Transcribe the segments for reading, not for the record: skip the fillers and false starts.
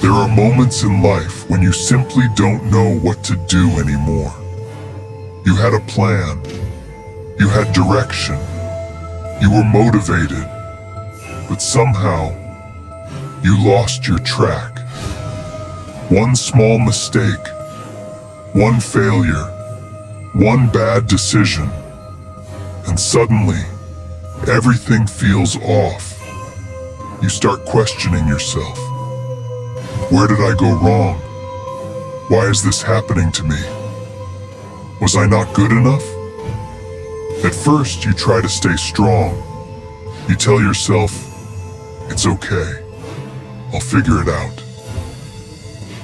There are moments in life when you simply don't know what to do anymore. You had a plan. You had direction. You were motivated. But somehow, you lost your track. One small mistake, one failure, one bad decision, and suddenly, everything feels off. You start questioning yourself. Where did I go wrong? Why is this happening to me? Was I not good enough? At first, you try to stay strong. You tell yourself, it's okay. I'll figure it out.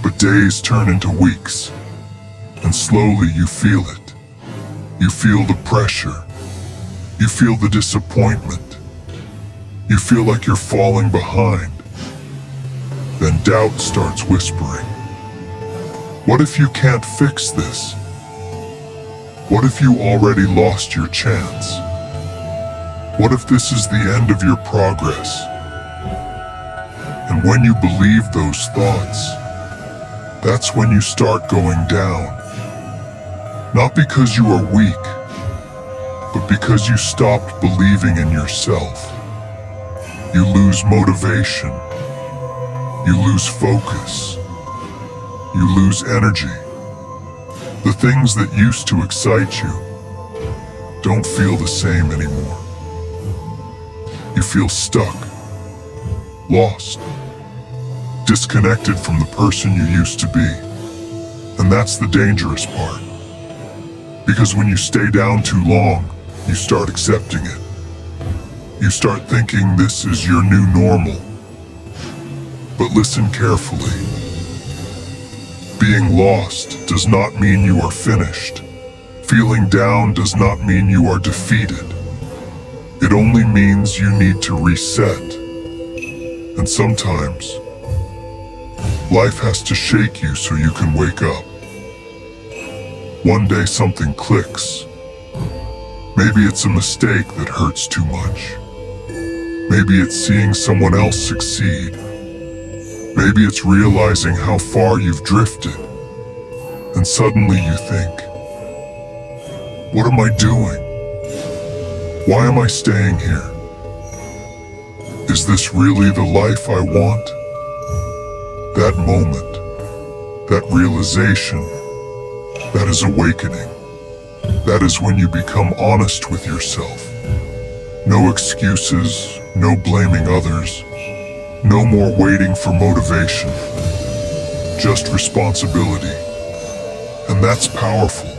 But days turn into weeks, and slowly you feel it. You feel the pressure. You feel the disappointment. You feel like you're falling behind. Then doubt starts whispering. What if you can't fix this? What if you already lost your chance? What if this is the end of your progress? And when you believe those thoughts, that's when you start going down. Not because you are weak, but because you stopped believing in yourself. You lose motivation. You lose focus. You lose energy. The things that used to excite you don't feel the same anymore. You feel stuck, lost, disconnected from the person you used to be. And that's the dangerous part. Because when you stay down too long, you start accepting it. You start thinking this is your new normal. But listen carefully. Being lost does not mean you are finished. Feeling down does not mean you are defeated. It only means you need to reset. And sometimes, life has to shake you so you can wake up. One day something clicks. Maybe it's a mistake that hurts too much. Maybe it's seeing someone else succeed. Maybe it's realizing how far you've drifted. And suddenly you think, what am I doing? Why am I staying here? Is this really the life I want? That moment, that realization, that is awakening. That is when you become honest with yourself. No excuses, no blaming others, no more waiting for motivation. Just responsibility. And that's powerful.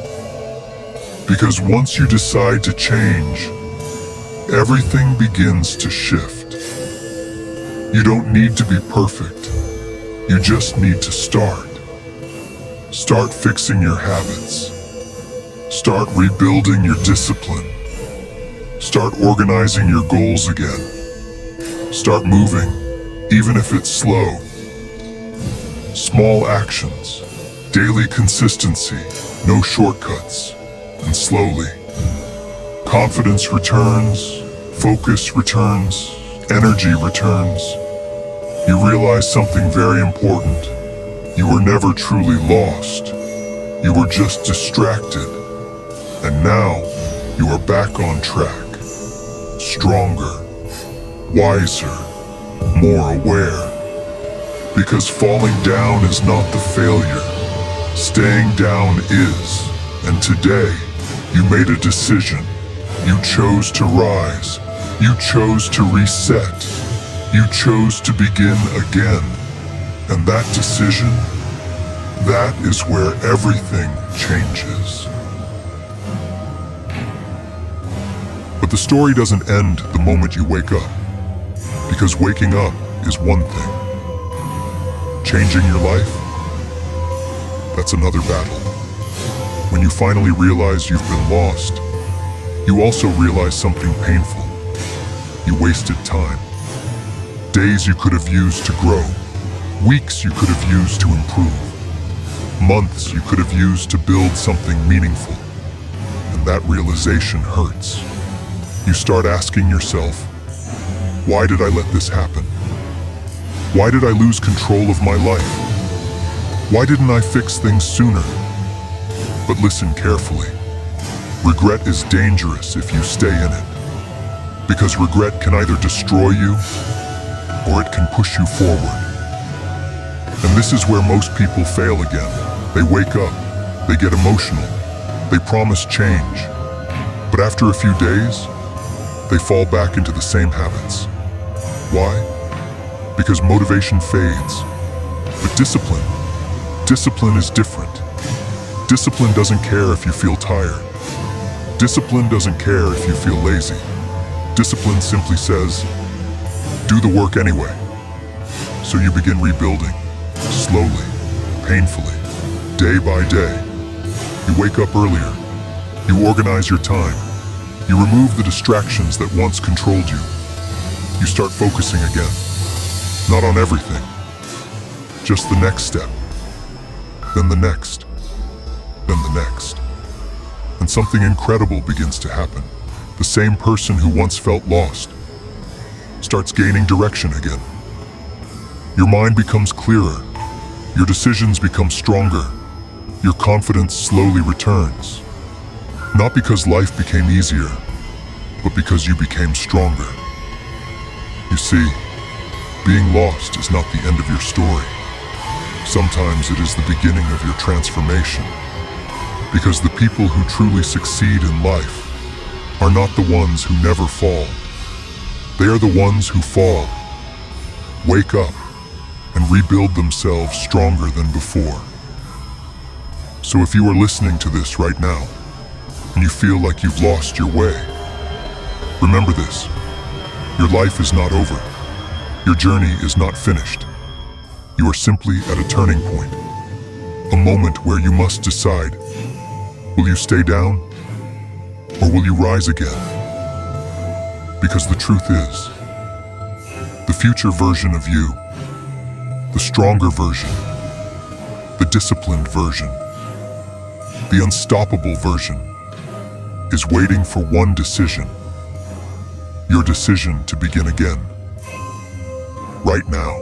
Because once you decide to change, everything begins to shift. You don't need to be perfect. You just need to start. Start fixing your habits. Start rebuilding your discipline. Start organizing your goals again. Start moving, even if it's slow. Small actions, daily consistency, no shortcuts, and slowly, confidence returns, focus returns, energy returns. You realize something very important. You were never truly lost. You were just distracted. And now, you are back on track. Stronger, wiser, more aware. Because falling down is not the failure. Staying down is. And today, you made a decision. You chose to rise. You chose to reset. You chose to begin again. And that decision, that is where everything changes. But the story doesn't end the moment you wake up. Because waking up is one thing. Changing your life, that's another battle. When you finally realize you've been lost, you also realize something painful. You wasted time. Days you could have used to grow. Weeks you could have used to improve. Months you could have used to build something meaningful. And that realization hurts. You start asking yourself, why did I let this happen? Why did I lose control of my life? Why didn't I fix things sooner? But listen carefully. Regret is dangerous if you stay in it. Because regret can either destroy you or it can push you forward. And this is where most people fail again. They wake up, they get emotional, they promise change. But after a few days, they fall back into the same habits. Why? Because motivation fades. But discipline is different. Discipline doesn't care if you feel tired. Discipline doesn't care if you feel lazy. Discipline simply says, do the work anyway. So you begin rebuilding, slowly, painfully, day by day. You wake up earlier. You organize your time. You remove the distractions that once controlled you. You start focusing again. Not on everything. Just the next step. Then the next. Then the next. And something incredible begins to happen. The same person who once felt lost starts gaining direction again. Your mind becomes clearer. Your decisions become stronger. Your confidence slowly returns. Not because life became easier, but because you became stronger. You see, being lost is not the end of your story. Sometimes it is the beginning of your transformation. Because the people who truly succeed in life are not the ones who never fall. They are the ones who fall, wake up, and rebuild themselves stronger than before. So if you are listening to this right now, and you feel like you've lost your way, remember this: your life is not over. Your journey is not finished. You are simply at a turning point, a moment where you must decide, will you stay down, or will you rise again? Because the truth is, the future version of you, the stronger version, the disciplined version, the unstoppable version, is waiting for one decision. Your decision to begin again. Right now.